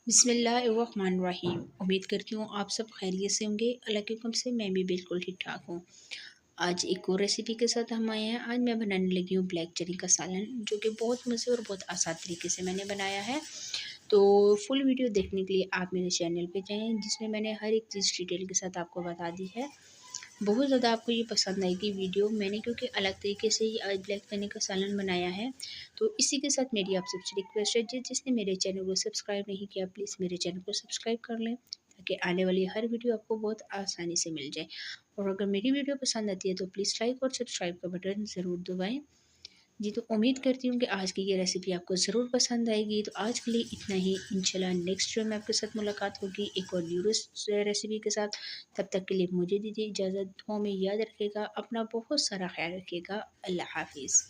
बिस्मिल्लाहिर्रहमानिर्रहीम। उम्मीद करती हूँ आप सब खैरियत से होंगे। अल्लाह के हुक्म से मैं भी बिल्कुल ठीक ठाक हूँ। आज एक और रेसिपी के साथ हम आए हैं। आज मैं बनाने लगी हूँ ब्लैक चने का सालन, जो कि बहुत मज़े और बहुत आसान तरीके से मैंने बनाया है। तो फुल वीडियो देखने के लिए आप मेरे चैनल पे जाएँ, जिसमें मैंने हर एक चीज़ डिटेल के साथ आपको बता दी है। बहुत ज़्यादा आपको ये पसंद आएगी वीडियो। मैंने क्योंकि अलग तरीके से ही आज ब्लैक चने का सालन बनाया है, तो इसी के साथ मेरी आप सबसे रिक्वेस्ट है, जिसने मेरे चैनल को सब्सक्राइब नहीं किया प्लीज़ मेरे चैनल को सब्सक्राइब कर लें, ताकि आने वाली हर वीडियो आपको बहुत आसानी से मिल जाए। और अगर मेरी वीडियो पसंद आती है तो प्लीज़ लाइक और सब्सक्राइब का बटन ज़रूर दबाएँ। जी, तो उम्मीद करती हूँ कि आज की ये रेसिपी आपको ज़रूर पसंद आएगी। तो आज के लिए इतना ही। इंशाल्लाह नेक्स्ट वीडियो में आपके साथ मुलाकात होगी एक और न्यू रेसिपी के साथ। तब तक के लिए मुझे दीजिए इजाज़त। दुआओं में याद रखिएगा, अपना बहुत सारा ख्याल रखिएगा। अल्लाह हाफ़िज़।